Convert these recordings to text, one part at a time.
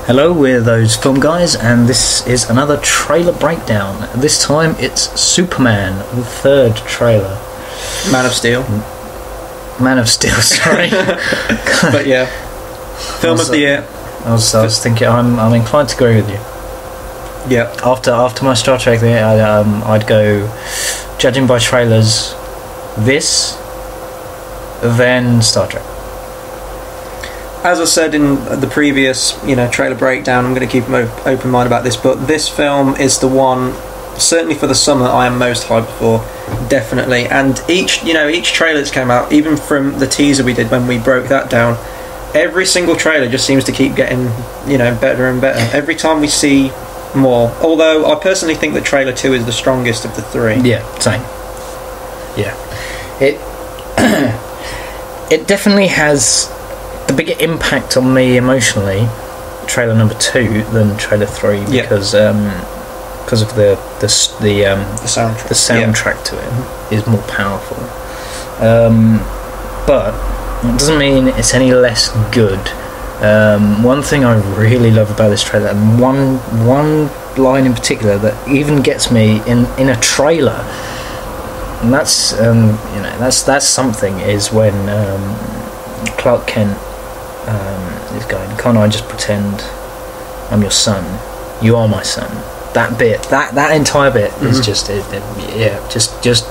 Hello, we're those film guys, and this is another trailer breakdown. This time it's Superman, the third trailer. Man of Steel. Man of Steel, sorry. But yeah, film of the year. I was thinking, I'm inclined to agree with you. Yeah. After my Star Trek thing, I'd go, judging by trailers, this, then Star Trek. As I said in the previous, trailer breakdown, I'm going to keep an open mind about this, but this film is the one, certainly for the summer, I am most hyped for, definitely. And each trailer that's came out, even from the teaser we did when we broke that down, every single trailer just seems to keep getting, better and better. Every time we see more. Although, I personally think that trailer 2 is the strongest of the three. Yeah, same. Yeah. It definitely has the bigger impact on me emotionally, trailer number 2 than trailer 3, because of the soundtrack. The soundtrack to it is more powerful, but it doesn't mean it's any less good. One thing I really love about this trailer, and one line in particular that even gets me in a trailer, and that's that's something, is when Clark Kent is going, "Can't I just pretend I'm your son? You are my son." That bit, that entire bit is just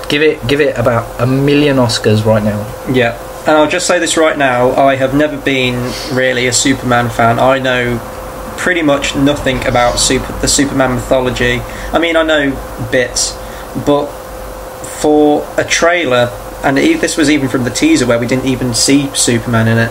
give it about 1 million Oscars right now. Yeah, and I'll just say this right now: I have never been really a Superman fan. I know pretty much nothing about the Superman mythology. I mean, I know bits, but for a trailer, and this was even from the teaser where we didn't even see Superman in it.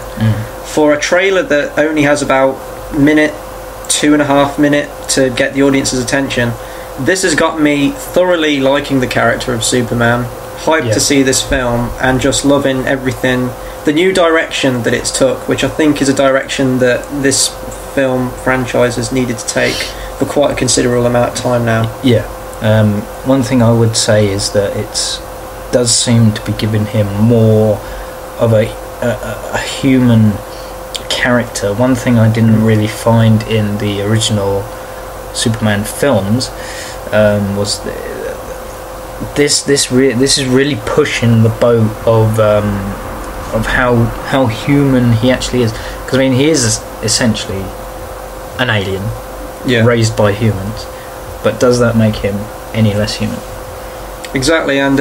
For a trailer that only has about 2.5 minutes to get the audience's attention, this has got me thoroughly liking the character of Superman, hyped to see this film, and just loving everything, the new direction that it's took, which I think is a direction that this film franchise has needed to take for quite a considerable amount of time now. One thing I would say is that it does seem to be giving him more of a human character. One thing I didn't really find in the original Superman films was this is really pushing the boat of how human he actually is, because I mean, he is essentially an alien raised by humans, but does that make him any less human? Exactly. And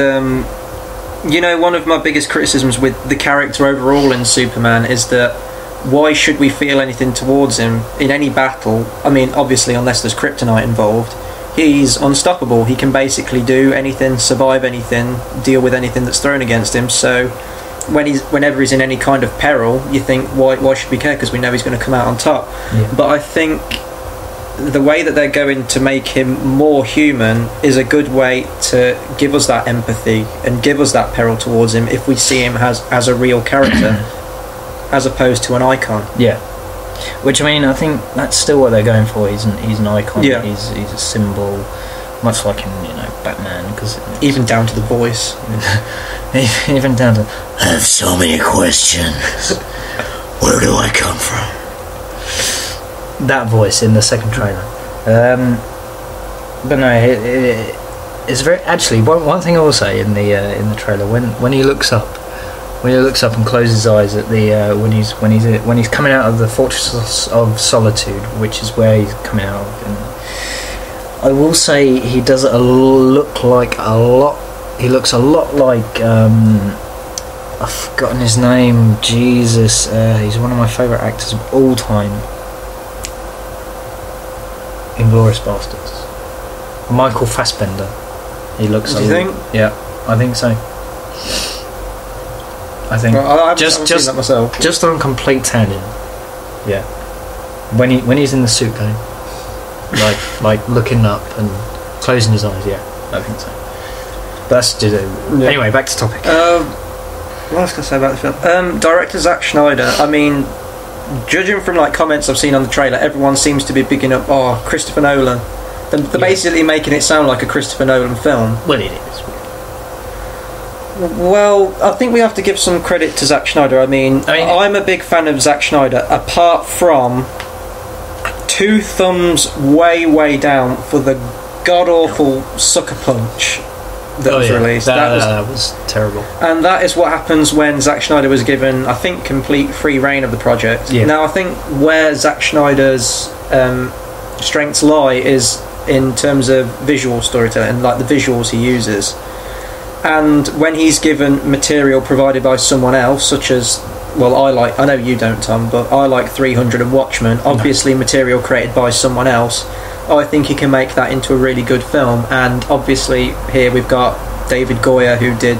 one of my biggest criticisms with the character overall in Superman is that why should we feel anything towards him in any battle? I mean, obviously, unless there's kryptonite involved, he's unstoppable. He can basically do anything, survive anything, deal with anything that's thrown against him. So whenever he's in any kind of peril, you think, why should we care? Because we know he's going to come out on top. But I think the way that they're going to make him more human is a good way to give us that empathy and give us that peril towards him if we see him as a real character as opposed to an icon. Which, I mean, I think that's still what they're going for. He's an icon. He's a symbol, much like in Batman, because even down to the voice. Even down to, I have so many questions. Where do I come from? That voice in the second trailer. But no, it's very. Actually, one thing I will say in the trailer, when he looks up and closes his eyes at the when he's coming out of the Fortress of Solitude, which is where he's coming out of. And I will say he does look like a lot. He looks a lot like I've forgotten his name. Jesus, he's one of my favourite actors of all time. Inglourious Basterds. Michael Fassbender. He looks. Do you think? Yeah, I think so. I think. Well, I haven't seen that myself. Just on complete tangent. Yeah. When he's in the suit going, like looking up and closing his eyes. Yeah, I think so. That's just anyway. Back to topic. What else can I say about the film? Director Zack Snyder. I mean, judging from comments I've seen on the trailer, everyone seems to be bigging up Christopher Nolan. They're basically making it sound like a Christopher Nolan film. Well, it is. Well, I think we have to give some credit to Zack Snyder. I mean, I'm a big fan of Zack Snyder, apart from 2 thumbs way down for the god awful Sucker Punch that was released. That was terrible. And that is what happens when Zack Snyder was given, I think, complete free reign of the project. Yeah. Now, I think where Zack Snyder's strengths lie is in terms of visual storytelling, like the visuals he uses. And when he's given material provided by someone else, such as, well, I know you don't, Tom, but I like 300 and Watchmen, obviously material created by someone else, I think he can make that into a really good film. And obviously here we've got David Goyer, who did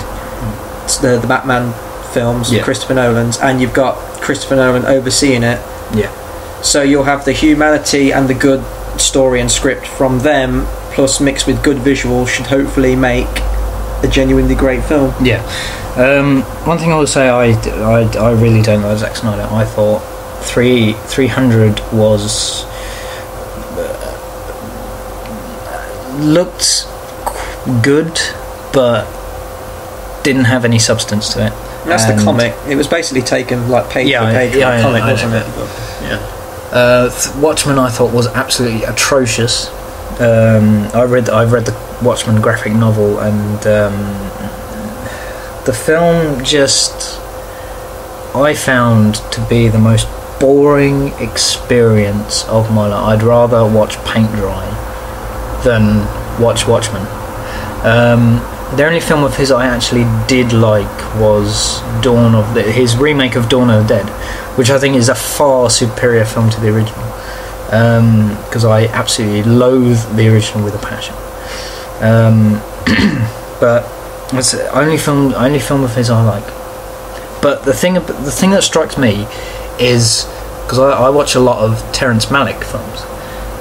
the Batman films, Christopher Nolan's, and you've got Christopher Nolan overseeing it. Yeah. So you'll have the humanity and the good story and script from them, plus mixed with good visuals, should hopefully make a genuinely great film. Yeah. One thing I would say, I really don't like Zack Snyder. I thought 300 was looked good, but didn't have any substance to it. And that's the comic. It was basically taken like page for page from the comic, wasn't it? Yeah. Watchmen I thought was absolutely atrocious. I've read the Watchmen graphic novel, and the film just I found to be the most boring experience of my life. I'd rather watch paint dry than watch Watchmen. The only film of his I actually did like was his remake of Dawn of the Dead, which I think is a far superior film to the original, because I absolutely loathe the original with a passion. But it's the only film of his I like. But the thing that strikes me is, because I watch a lot of Terrence Malick films,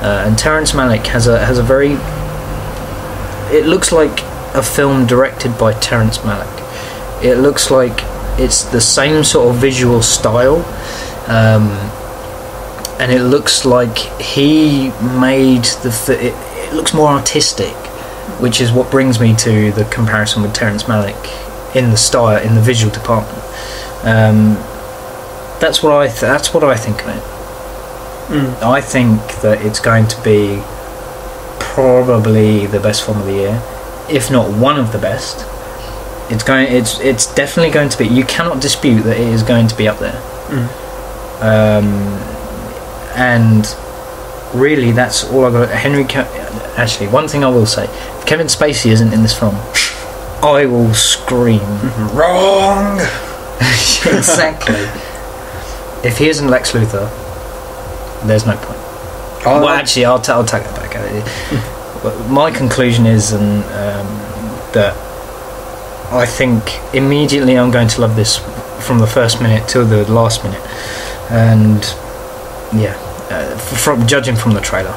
and Terrence Malick has a very, it looks like a film directed by Terrence Malick. It looks like it's the same sort of visual style, and it looks like he made it looks more artistic, which is what brings me to the comparison with Terrence Malick in the style, in the visual department. That's what I think of it. I think that it's going to be probably the best film of the year, if not one of the best. It's definitely going to be. You cannot dispute that it is going to be up there. And really, that's all I got. Actually, one thing I will say: if Kevin Spacey isn't in this film, I will scream. Wrong. Exactly. If he isn't Lex Luthor, there's no point. Well, actually, I'll take that back. My conclusion is, that I think immediately I'm going to love this from the first minute till the last minute, and from judging from the trailer.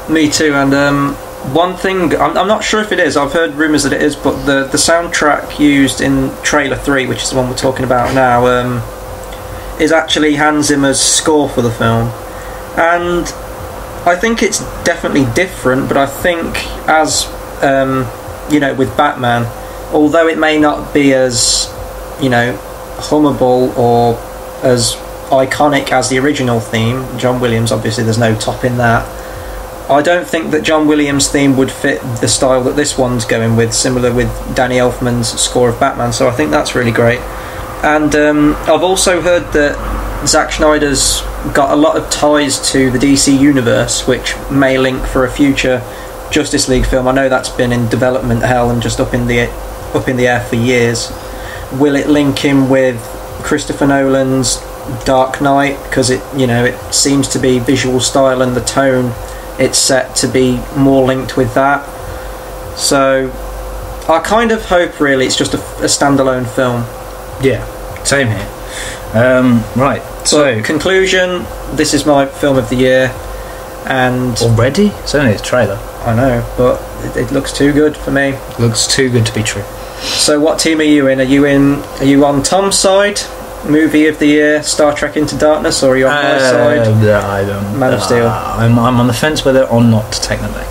Me too. And one thing, I'm not sure if it is. I've heard rumours that it is, but the soundtrack used in trailer 3, which is the one we're talking about now, is actually Hans Zimmer's score for the film, and I think it's definitely different. But I think, as with Batman, although it may not be as hummable or as iconic as the original theme, John Williams, obviously there's no topping that. I don't think that John Williams' theme would fit the style that this one's going with, similar with Danny Elfman's score of Batman, so I think that's really great. And I've also heard that Zack Snyder's got a lot of ties to the DC universe, which may link for a future Justice League film. I know that's been in development hell and just up in the air for years. Will it link him with Christopher Nolan's Dark Knight? Because it seems to be visual style and the tone it's set to be more linked with that. So I kind of hope really it's just a standalone film. Yeah, same here. Right, so conclusion, this is my film of the year. And already? It's only a trailer. I know, but it looks too good for me. Looks too good to be true. So what team are you in? Are you on Tom's side? Movie of the year, Star Trek Into Darkness, or are you on my side? I don't. Man of Steel. I'm on the fence whether or not to take them back.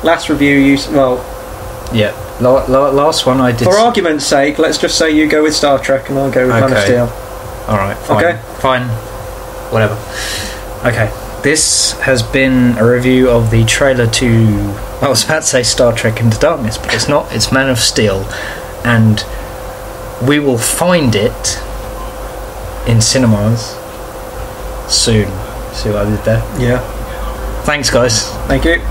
Last review, yeah. Last one I did. For argument's sake, let's just say you go with Star Trek and I'll go with Man of Steel. All right. Fine. Okay. Fine. Whatever. Okay. this has been a review of the trailer to, I was about to say Star Trek Into Darkness, but it's not, it's Man of Steel, and we will find it in cinemas soon. See what I did there? Yeah. Thanks, guys. Thank you.